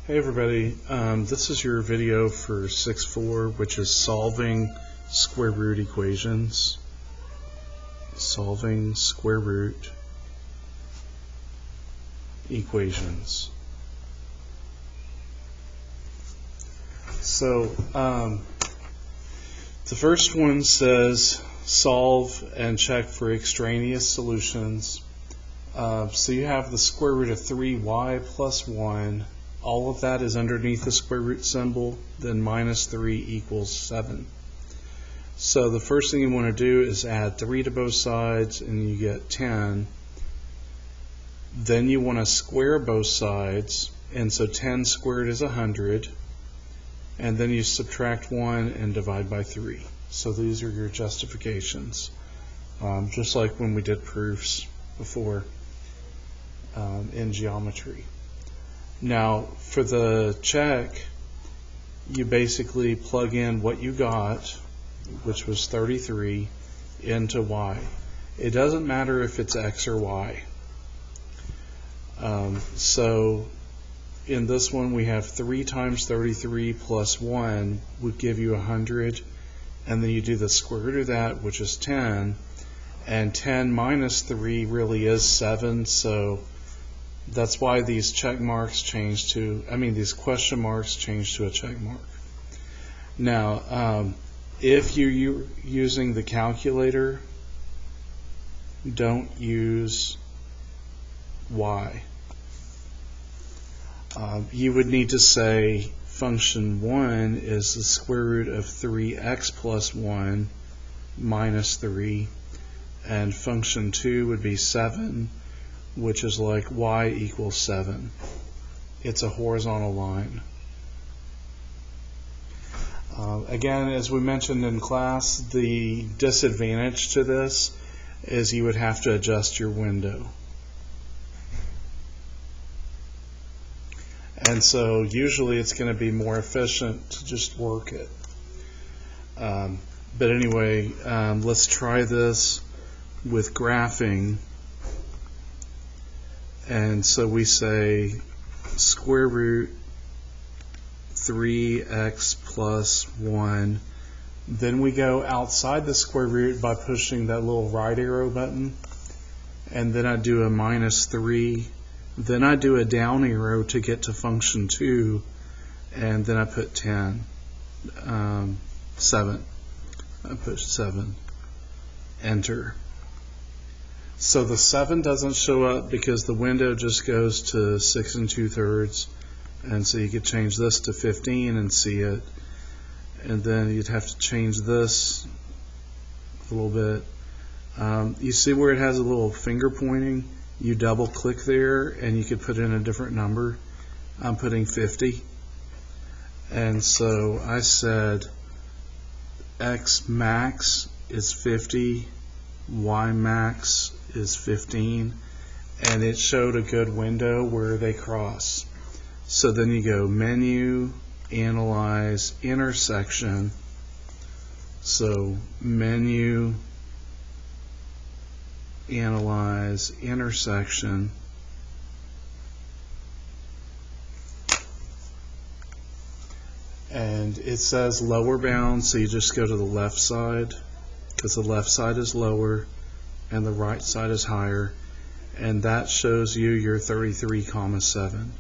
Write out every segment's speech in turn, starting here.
Hey everybody, this is your video for 6.4, which is solving square root equations. Solving square root equations. So the first one says solve and check for extraneous solutions. So you have the square root of 3y plus 1. All of that is underneath the square root symbol, then minus 3 equals 7. So the first thing you want to do is add 3 to both sides and you get 10. Then you want to square both sides, and so 10 squared is 100. And then you subtract 1 and divide by 3. So these are your justifications, just like when we did proofs before in geometry. Now, for the check, you basically plug in what you got, which was 33, into y. It doesn't matter if it's x or y. So in this one, we have 3 times 33 plus 1 would give you 100, and then you do the square root of that, which is 10, and 10 minus 3 really is 7, so that's why these check marks change to, these question marks change to a check mark. Now, if you're using the calculator, don't use y. You would need to say function 1 is the square root of 3x plus 1 minus 3, and function 2 would be 7, which is like y equals 7. It's a horizontal line. Again, as we mentioned in class, the disadvantage to this is you would have to adjust your window. And so usually it's going to be more efficient to just work it. But anyway, let's try this with graphing. And so we say square root 3x plus 1. Then we go outside the square root by pushing that little right arrow button. And then I do a minus 3. Then I do a down arrow to get to function 2. And then I put 10. 7. I push 7. Enter. So the 7 doesn't show up because the window just goes to 6 2/3, and so you could change this to 15 and see it, and then you'd have to change this a little bit. You see where it has a little finger pointing? You double click there and you could put in a different number. I'm putting 50, and so I said x max is 50, y max is 15, and it showed a good window where they cross. So then you go menu, analyze, intersection. So menu, analyze, intersection. And it says lower bound, so you just go to the left side, because the left side is lower and the right side is higher, and that shows you your 33,7.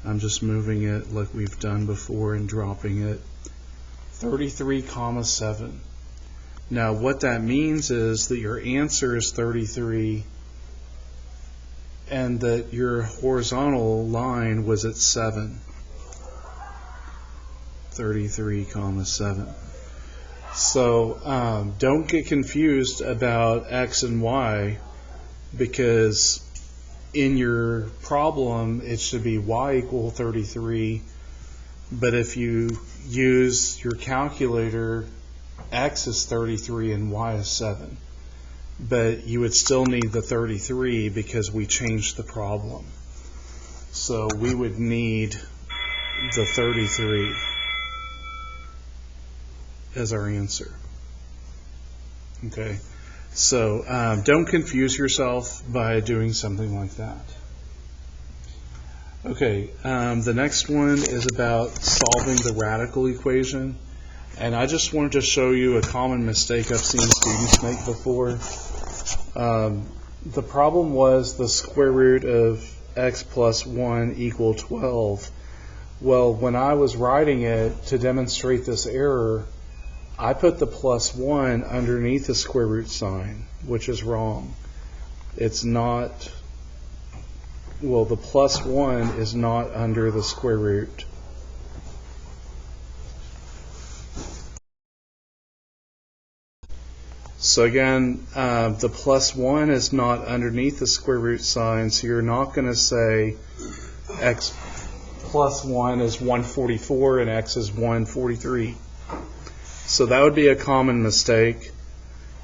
I'm just moving it like we've done before and dropping it. 33,7. Now what that means is that your answer is 33 and that your horizontal line was at 7. 33,7. So don't get confused about x and y, because in your problem it should be y equal 33, but if you use your calculator, x is 33 and y is 7. But you would still need the 33 because we changed the problem. So we would need the 33 as our answer. Okay, so don't confuse yourself by doing something like that. Okay, the next one is about solving the radical equation. And I just wanted to show you a common mistake I've seen students make before. The problem was the square root of x plus 1 equal 12. Well, when I was writing it to demonstrate this error, I put the plus 1 underneath the square root sign, which is wrong. It's not, well, the plus 1 is not under the square root. So again, the plus 1 is not underneath the square root sign, so you're not going to say x plus 1 is 144 and x is 143. So that would be a common mistake.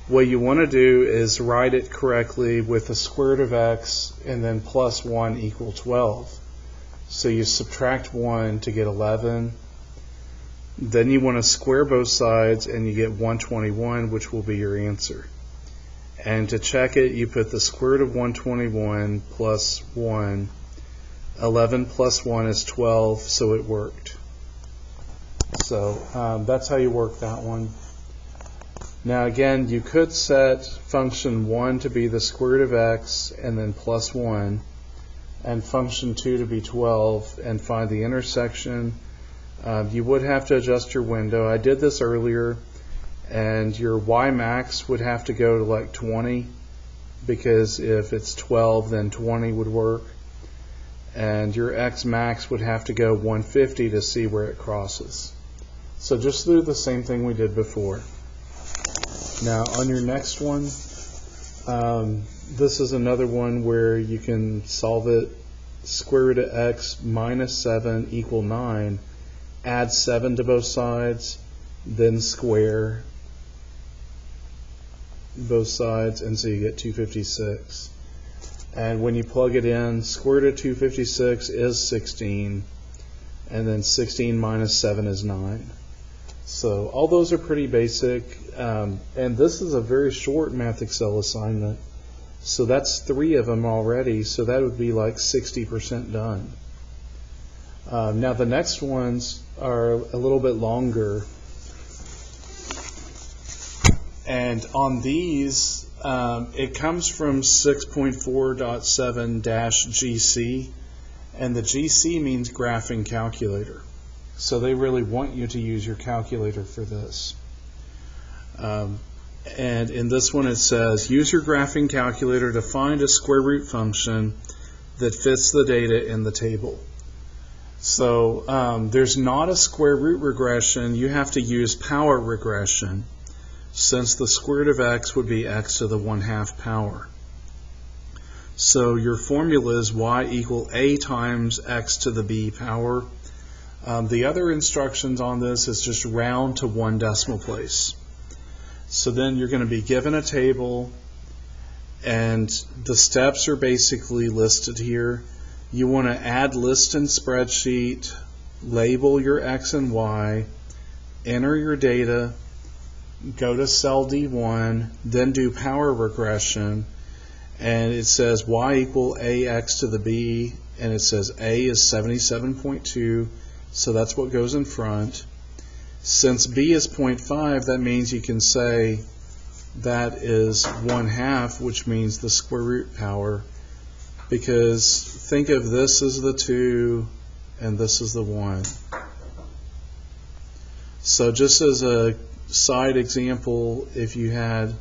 What you want to do is write it correctly with the square root of x and then plus 1 equal 12. So you subtract 1 to get 11. Then you want to square both sides and you get 121, which will be your answer. And to check it, you put the square root of 121 plus 1. 11 plus 1 is 12, so it worked. So that's how you work that one. Now again, you could set function 1 to be the square root of x and then plus 1, and function 2 to be 12, and find the intersection. You would have to adjust your window. I did this earlier, and your y max would have to go to like 20, because if it's 12 then 20 would work, and your x max would have to go 150 to see where it crosses. So just do the same thing we did before. Now on your next one, this is another one where you can solve it. Square root of x minus 7 equal 9. Add 7 to both sides, then square both sides, and so you get 256. And when you plug it in, square root of 256 is 16, and then 16 minus 7 is 9. So all those are pretty basic, and this is a very short Math Excel assignment, so that's 3 of them already, so that would be like 60% done. Now the next ones are a little bit longer, and on these it comes from 6.4.7-GC, and the GC means graphing calculator, so they really want you to use your calculator for this. And in this one it says, use your graphing calculator to find a square root function that fits the data in the table. So there's not a square root regression. You have to use power regression, since the square root of x would be x to the 1/2 power. So your formula is y equal a times x to the b power. The other instructions on this is just round to 1 decimal place. So then you're going to be given a table, and the steps are basically listed here. You want to add list in spreadsheet, label your x and y, enter your data, go to cell D1, then do power regression, and it says y equal ax to the b, and it says a is 77.2, so that's what goes in front. Since b is 0.5, that means you can say that is 1/2, which means the square root power, because think of this as the 2 and this is the 1. So just as a side example, if you had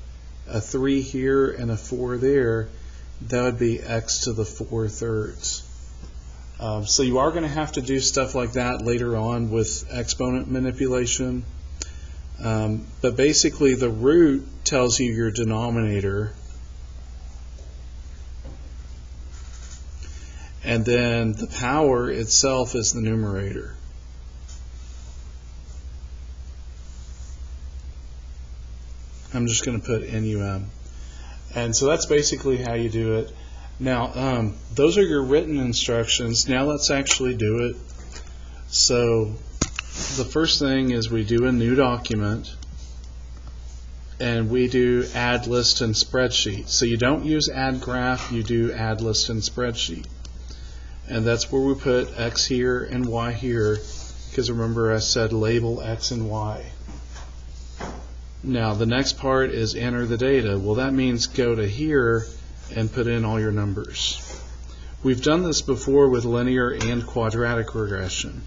a 3 here and a 4 there, that would be x to the 4/3. So you are going to have to do stuff like that later on with exponent manipulation. But basically the root tells you your denominator, and then the power itself is the numerator. I'm just going to put NUM. And so that's basically how you do it. Now, those are your written instructions. Now let's actually do it. So the first thing is we do a new document, and we do add list and spreadsheet. So you don't use add graph, you do add list and spreadsheet. And that's where we put x here and y here, because remember I said label x and y. Now the next part is enter the data. Well, that means go to here and put in all your numbers. We've done this before with linear and quadratic regression.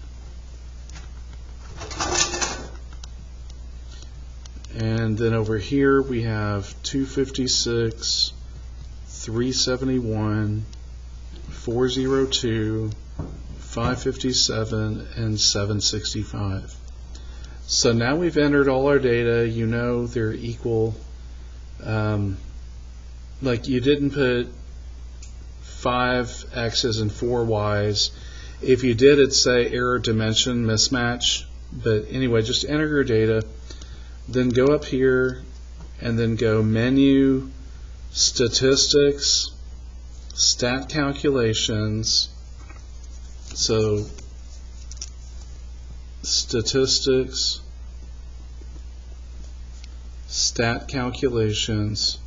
And then over here we have 256, 371, 402, 557, and 765. So now we've entered all our data. You know they're equal. Like you didn't put 5 x's and 4 y's. If you did, it'd say error dimension mismatch. But anyway, just enter your data. Then go up here and then go menu, statistics, stat calculations. So statistics, stat calculations,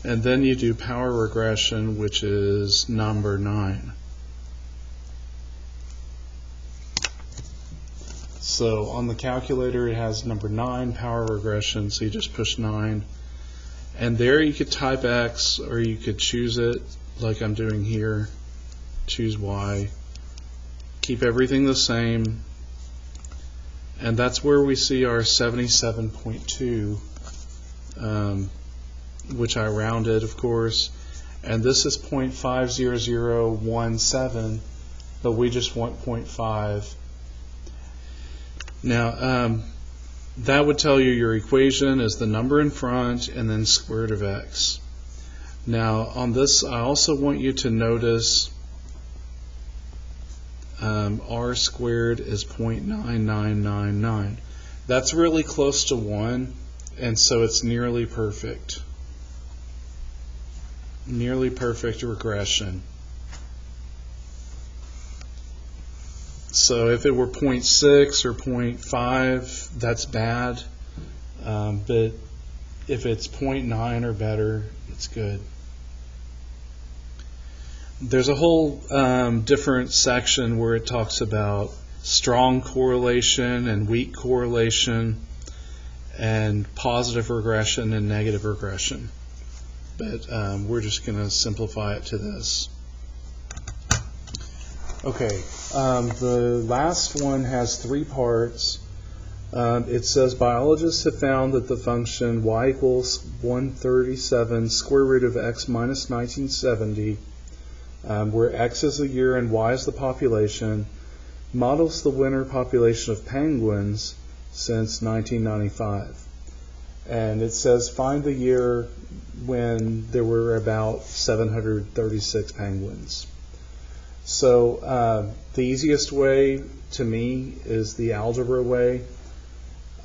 and then you do power regression, which is number 9. So on the calculator it has number 9, power regression, so you just push 9. And there you could type X, or you could choose it like I'm doing here, choose Y, keep everything the same, and that's where we see our 77.2, which I rounded, of course, and this is 0.50017, but we just want 0.5. Now, that would tell you your equation is the number in front and then square root of x. Now, on this, I also want you to notice r squared is 0.9999. That's really close to 1, and so it's nearly perfect. Nearly perfect regression. So if it were 0.6 or 0.5, that's bad. But if it's 0.9 or better, it's good. There's a whole different section where it talks about strong correlation and weak correlation and positive regression and negative regression. But we're just going to simplify it to this. Okay, the last one has 3 parts. It says biologists have found that the function y equals 137 square root of x minus 1970, where x is the year and y is the population, models the winter population of penguins since 1995. And it says find the year when there were about 736 penguins. So the easiest way to me is the algebra way.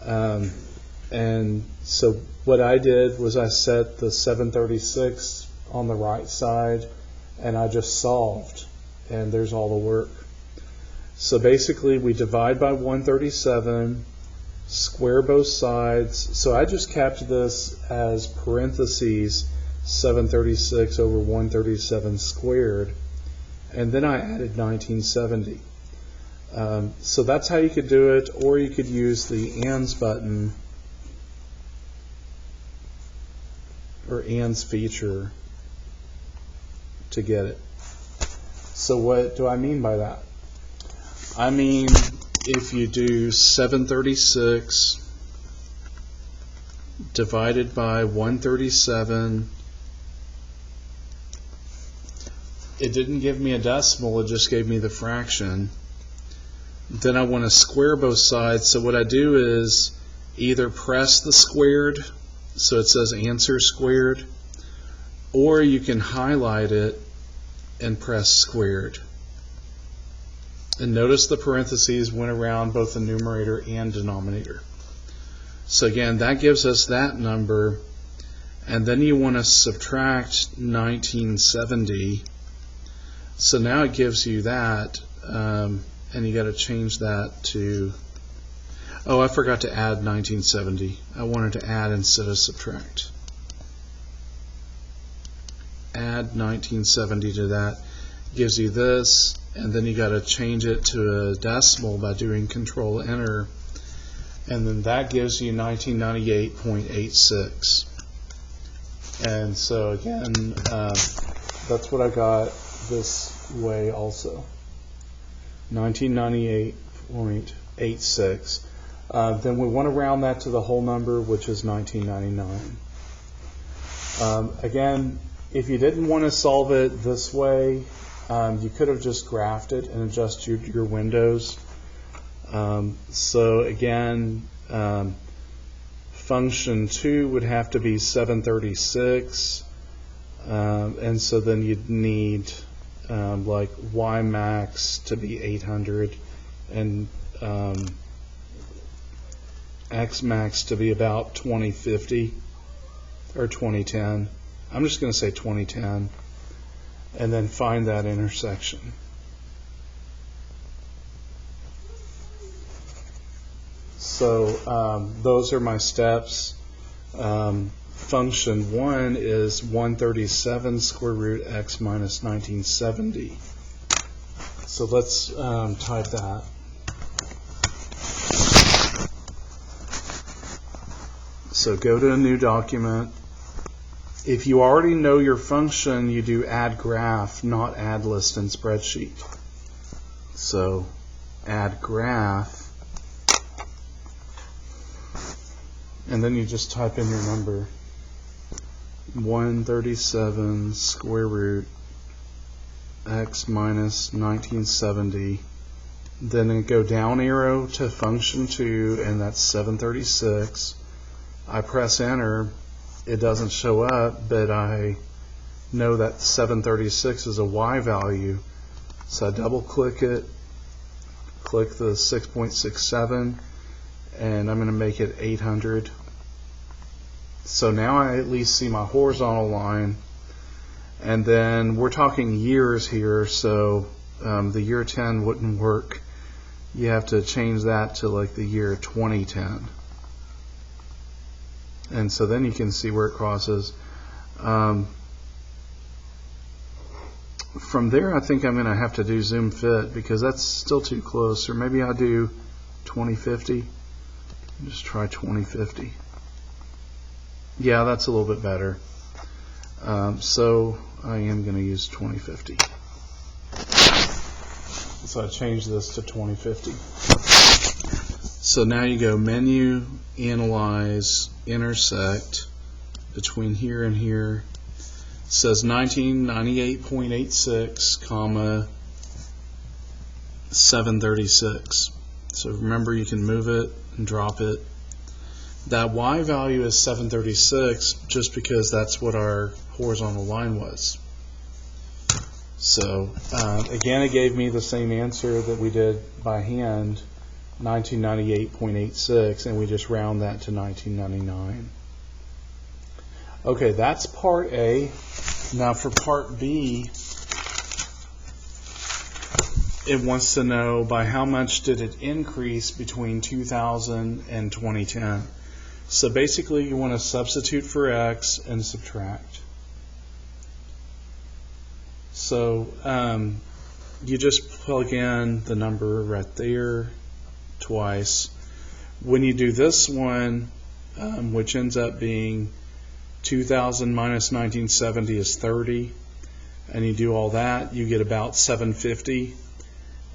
And so what I did was I set the 736 on the right side and I just solved, and there's all the work. So basically we divide by 137, square both sides. So I just kept this as parentheses 736 over 137 squared. And then I added 1970. So that's how you could do it, or you could use the ANDS button or ANDS feature to get it. So what do I mean by that? I mean if you do 736 divided by 137, it didn't give me a decimal, it just gave me the fraction. Then I want to square both sides, so what I do is either press the squared, so it says answer squared, or you can highlight it and press squared. And notice the parentheses went around both the numerator and denominator. So again, that gives us that number, and then you want to subtract 1970. So now it gives you that, and you got to change that to, oh, I forgot to add 1970. I wanted to add instead of subtract. add 1970 to that, gives you this, and then you got to change it to a decimal by doing Control Enter, and then that gives you 1998.86. And so again, that's what I got this way also, 1998.86. Then we want to round that to the whole number, which is 1999. Again, if you didn't want to solve it this way, you could have just graphed it and adjusted your windows. So again, function 2 would have to be 736, and so then you'd need like y max to be 800 and x max to be about 2050 or 2010. I'm just going to say 2010, and then find that intersection. So those are my steps. Function 1 is 137 square root x minus 1970. So let's type that. So go to a new document. If you already know your function, you do add graph, not add list in spreadsheet. So add graph, and then you just type in your number, 137 square root x minus 1970. Then go down arrow to function 2, and that's 736. I press enter. It doesn't show up, but I know that 736 is a y value. So I double click it, click the 6.67, and I'm going to make it 800. So now I at least see my horizontal line. And then we're talking years here, so the year 10 wouldn't work. You have to change that to like the year 2010. And so then you can see where it crosses. From there, I think I'm going to have to do zoom fit because that's still too close. Or maybe I'll do 2050. Just try 2050. Yeah, that's a little bit better. So I am going to use 2050. So I changed this to 2050. So now you go menu, analyze, intersect between here and here. It says 1998.86, comma 736. So remember, you can move it and drop it. That y value is 736 just because that's what our horizontal line was. So again, it gave me the same answer that we did by hand, 1998.86, and we just round that to 1999. Okay, that's part A. Now for part B, it wants to know by how much did it increase between 2000 and 2010. So basically you want to substitute for x and subtract. So you just plug in the number right there twice. When you do this one, which ends up being 2000 minus 1970 is 30, and you do all that, you get about 750.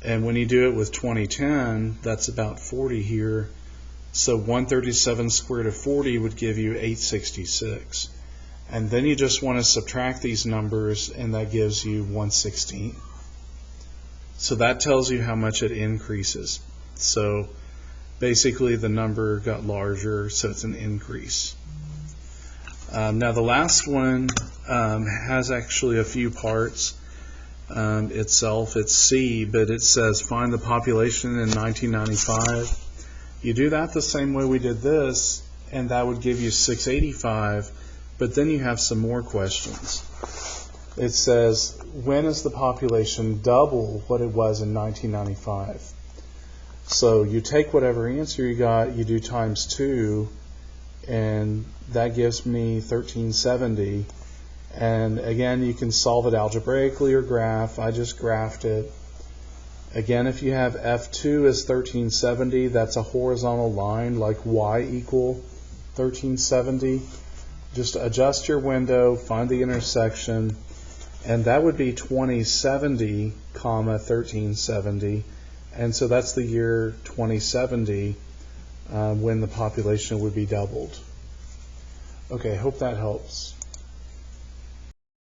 And when you do it with 2010, that's about 40 here. So 137 squared of 40 would give you 866. And then you just want to subtract these numbers, and that gives you 116. So that tells you how much it increases. So basically the number got larger, so it's an increase. Now the last one has actually a few parts itself. It's C, but it says find the population in 1995. You do that the same way we did this, and that would give you 685, but then you have some more questions. It says, when is the population double what it was in 1995? So you take whatever answer you got, you do times 2, and that gives me 1370, And again, you can solve it algebraically or graph. I just graphed it. Again, if you have F2 as 1370, that's a horizontal line like y equal 1370. Just adjust your window, find the intersection, and that would be 2070, comma 1370. And so that's the year 2070 when the population would be doubled. Okay, hope that helps.